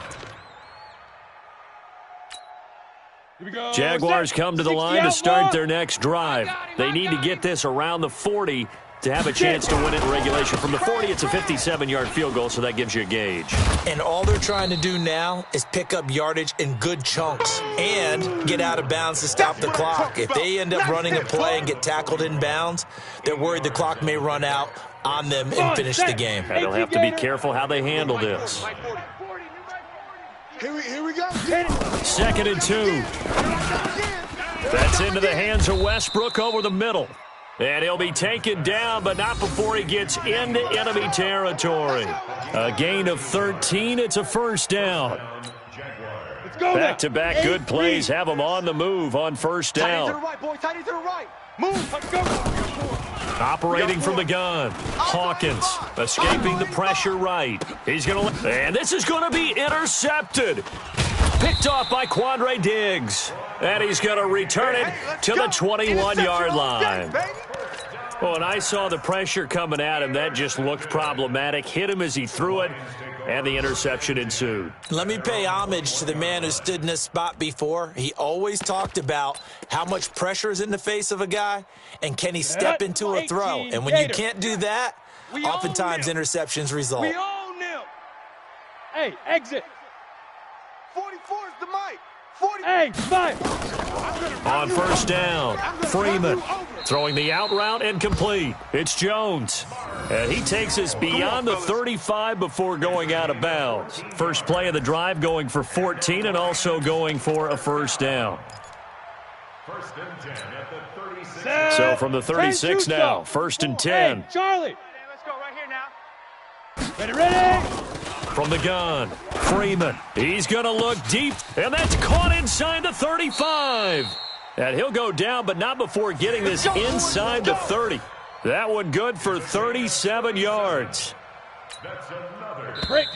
Jaguars come to the line to start their next drive. They need to get this around the 40 to have a chance to win it in regulation. From the 40, it's a 57-yard field goal, so that gives you a gauge. And all they're trying to do now is pick up yardage in good chunks and get out of bounds to stop the clock. If they end up running a play and get tackled in bounds, they're worried the clock may run out on them and finish the game. And they'll have to be careful how they handle this. Here we go. 2nd and 2. That's into the hands of Westbrook over the middle. And he'll be taken down, but not before he gets into enemy territory. A gain of 13. It's a first down. Back-to-back good plays have them on the move on first down. Tight to the right, boy. Tight to the right. Move. Let's go. Operating from the gun, Hawkins escaping the pressure right. He's going to, and this is going to be intercepted. Picked off by Quandre Diggs. And he's going to return it to the 21-yard line. Well, when I saw the pressure coming at him, that just looked problematic. Hit him as he threw it, and the interception ensued. Let me pay homage to the man who stood in this spot before. He always talked about how much pressure is in the face of a guy, and can he step into a throw. And when you can't do that, oftentimes interceptions result. We own them. Hey, exit. 44 is the mic. 40. Hey, 5. On first down, Freeman throwing the out route and complete. It's Jones. And he takes us beyond the 35 before going out of bounds. First play of the drive going for 14 and also going for a first down. First and 10 at the 36. So from the 36 now, first and 10. Hey, Charlie. Let's go right here now. Ready. From the gun, Freeman. He's going to look deep, and that's caught inside the 35. And he'll go down, but not before getting this inside the 30. That one good for 37 yards. That's another Detroit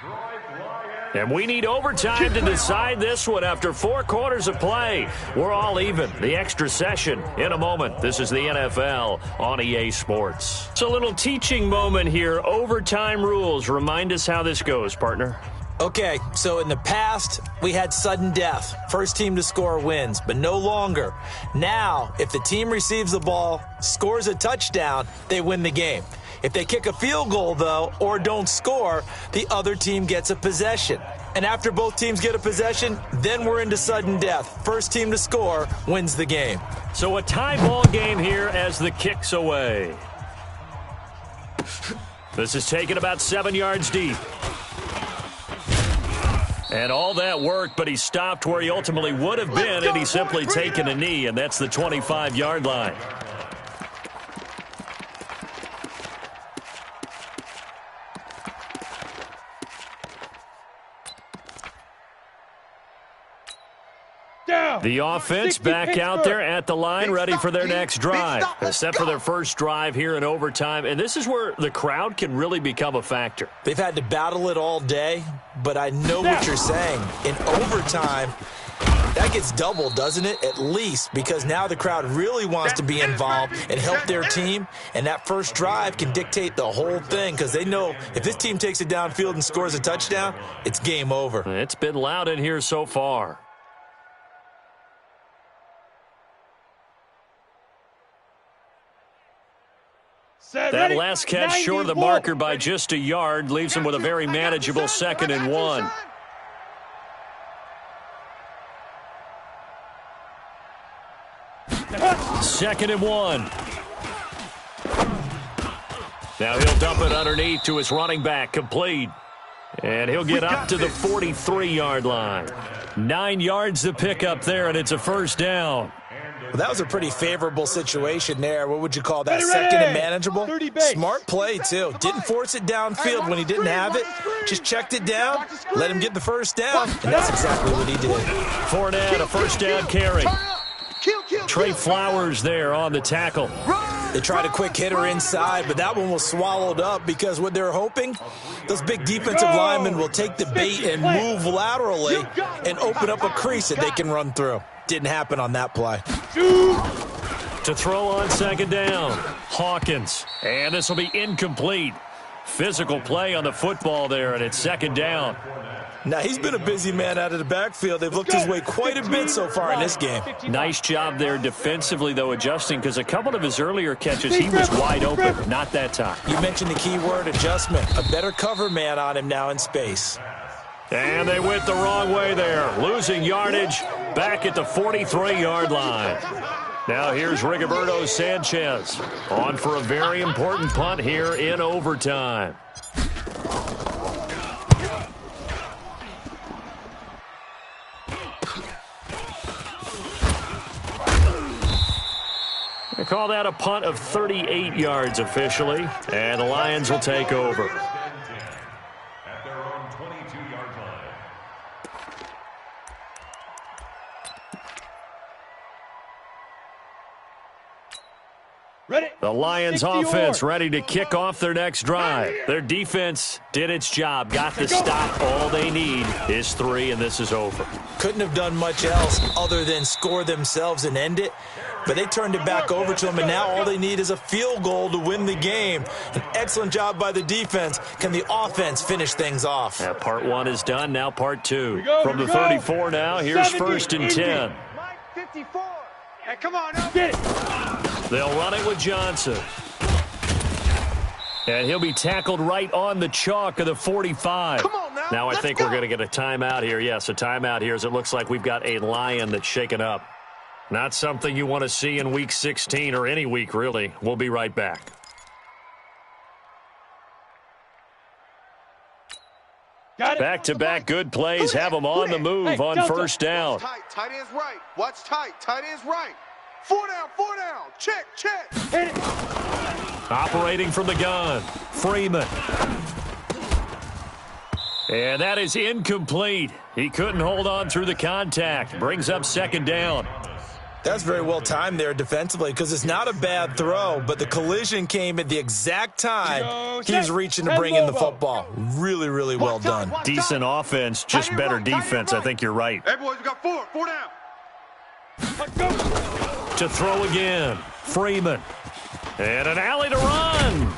Lions. And we need overtime to decide this one after 4 quarters of play. We're all even. The extra session in a moment. This is the NFL on EA Sports. It's a little teaching moment here. Overtime rules. Remind us how this goes, partner. Okay, so in the past, we had sudden death. First team to score wins, but no longer. Now, if the team receives the ball, scores a touchdown, they win the game. If they kick a field goal, though, or don't score, the other team gets a possession. And after both teams get a possession, then we're into sudden death. First team to score wins the game. So a tie ball game here as the kick's away. This is taken about 7 yards deep. And all that worked, but he stopped where he ultimately would have been had he simply taken a knee, and that's the 25-yard line. The offense back out there at the line, ready for their next drive. Set for their first drive here in overtime. And this is where the crowd can really become a factor. They've had to battle it all day, but I know what you're saying. In overtime, that gets doubled, doesn't it? At least, because now the crowd really wants to be involved and help their team. And that first drive can dictate the whole thing because they know if this team takes it downfield and scores a touchdown, it's game over. It's been loud in here so far. That last catch short of the marker by just a yard leaves him with a very manageable 2nd and 1. Second and 1. Now he'll dump it underneath to his running back, complete. And he'll get up to the 43-yard line. 9 yards to pick up there, and it's a first down. Well, that was a pretty favorable situation there. What would you call that? Second and manageable? Smart play, too. Didn't force it downfield when he didn't have it. Just checked it down, let him get the first down, and that's exactly what he did. Fournette, a first down carry. Trey Flowers there on the tackle. They tried a quick hitter inside, but that one was swallowed up because what they're hoping, those big defensive linemen will take the bait and move laterally and open up a crease that they can run through. Didn't happen on that play. To throw on second down, Hawkins. And this will be incomplete. Physical play on the football there, and it's second down. Now, he's been a busy man out of the backfield. They've looked his way quite a bit so far in this game. Nice job there defensively, though, adjusting, because a couple of his earlier catches, he was wide open. Not that time. You mentioned the key word, adjustment. A better cover man on him now in space. And they went the wrong way there. Losing yardage back at the 43-yard line. Now here's Rigoberto Sanchez on for a very important punt here in overtime. They call that a punt of 38 yards officially, and the Lions will take over. At their own 22-yard line. Ready? The Lions offense ready to kick off their next drive. Their defense did its job, got the stop. All they need is 3, and this is over. Couldn't have done much else other than score themselves and end it. But they turned it back over to them, and now all they need is a field goal to win the game. An excellent job by the defense. Can the offense finish things off? Yeah, part 1 is done. Now part 2. From the 34 now, here's 1st and 10. Mike 54. Hey, come on now. Get it. They'll run it with Johnson. And he'll be tackled right on the chalk of the 45. Come on now. Now I Let's think go. we're going to get a timeout here. Yes, a timeout here as it looks like we've got a Lion that's shaken up. Not something you want to see in Week 16 or any week, really. We'll be right back. Back-to-back good plays have them on the move on first down. Tight end's right. Watch tight. Tight end's right. 4 down. Check. Hit it. Operating from the gun, Freeman. And that is incomplete. He couldn't hold on through the contact. Brings up second down. That's very well timed there defensively because it's not a bad throw, but the collision came at the exact time he was reaching to bring in the football. Really, really well done. Decent offense, just better defense. I think you're right. Hey, boys, we got 4 down. To throw again, Freeman. And an alley to run.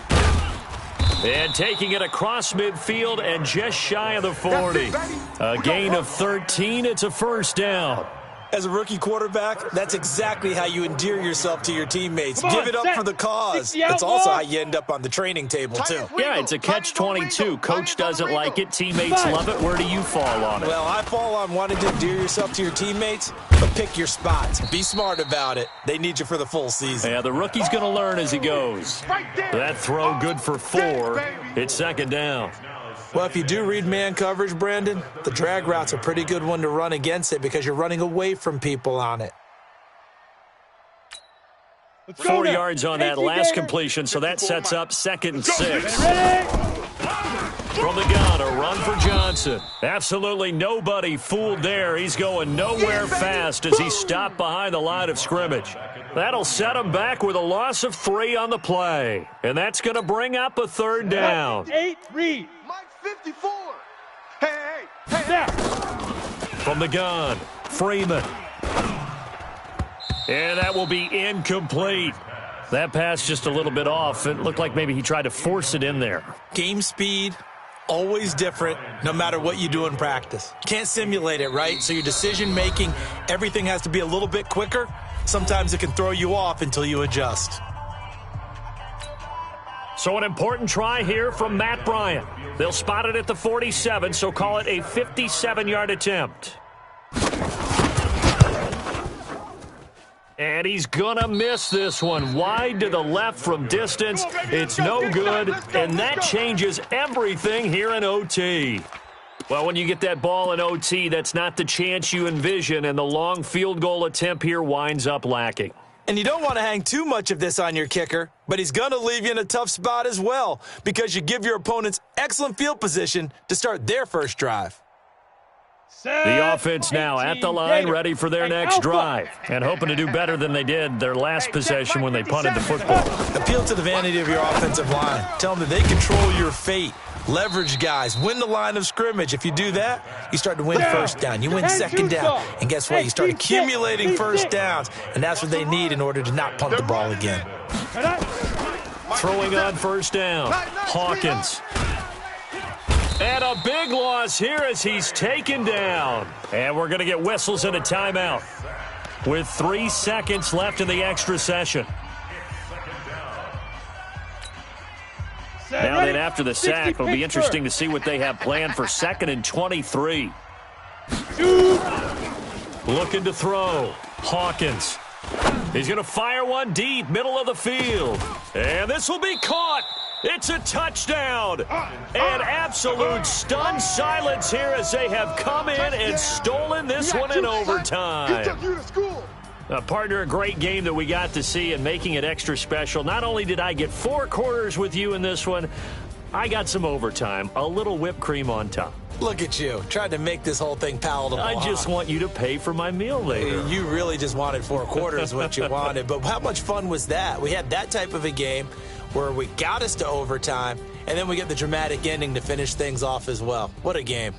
And taking it across midfield and just shy of the 40. A gain of 13. It's a first down. As a rookie quarterback, that's exactly how you endear yourself to your teammates. Give it up for the cause. It's also how you end up on the training table, too. Yeah, it's a catch-22. Coach doesn't like it. Teammates love it. Where do you fall on it? Well, I fall on wanting to endear yourself to your teammates, but pick your spots. Be smart about it. They need you for the full season. Yeah, the rookie's going to learn as he goes. That throw good for 4. It's second down. Well, if you do read man coverage, Brandon, the drag route's a pretty good one to run against it because you're running away from people on it. 4 yards on that last completion, so that sets up 2nd and 6. From the gun, a run for Johnson. Absolutely nobody fooled there. He's going nowhere fast as he stopped behind the line of scrimmage. That'll set him back with a loss of 3 on the play. And that's going to bring up a third down. 8, read. Mike 54. Hey. From the gun, Freeman. And that will be incomplete. That pass just a little bit off. It looked like maybe he tried to force it in there. Game speed, always different, no matter what you do in practice. Can't simulate it, right? So your decision-making, everything has to be a little bit quicker. Sometimes it can throw you off until you adjust. So an important try here from Matt Bryant. They'll spot it at the 47, so call it a 57-yard attempt. And he's going to miss this one. Wide to the left from distance. It's no good, and that changes everything here in OT. Well, when you get that ball in OT, that's not the chance you envision, and the long field goal attempt here winds up lacking. And you don't want to hang too much of this on your kicker, but he's going to leave you in a tough spot as well because you give your opponents excellent field position to start their first drive. The offense now at the line, ready for their next drive, and hoping to do better than they did their last possession when they punted the football. Appeal to the vanity of your offensive line. Tell them that they control your fate. Leverage guys. Win the line of scrimmage. If you do that, you start to win first down. You win second down. And guess what? You start accumulating first downs, and that's what they need in order to not punt the ball again. Throwing on first down, Hawkins. And a big loss here as he's taken down. And we're going to get whistles and a timeout with 3 seconds left in the extra session. Now then, after the sack, it'll be interesting to see what they have planned for 2nd and 23. Looking to throw. Hawkins. He's going to fire one deep, middle of the field. And this will be caught. It's a touchdown. And absolute stunned silence here as they have come in and stolen this one in overtime. Partner, a great game that we got to see and making it extra special. Not only did I get 4 quarters with you in this one, I got some overtime, a little whipped cream on top. Look at you, tried to make this whole thing palatable. I just want you to pay for my meal later. You really just wanted 4 quarters, what you wanted. But how much fun was that? We had that type of a game where we got us to overtime, and then we get the dramatic ending to finish things off as well. What a game.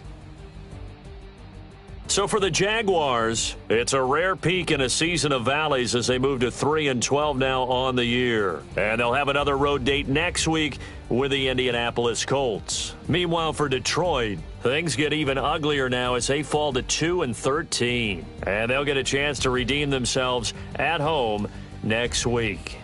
So for the Jaguars, it's a rare peak in a season of valleys as they move to 3-12 now on the year. And they'll have another road date next week with the Indianapolis Colts. Meanwhile, for Detroit, things get even uglier now as they fall to 2-13. And they'll get a chance to redeem themselves at home next week.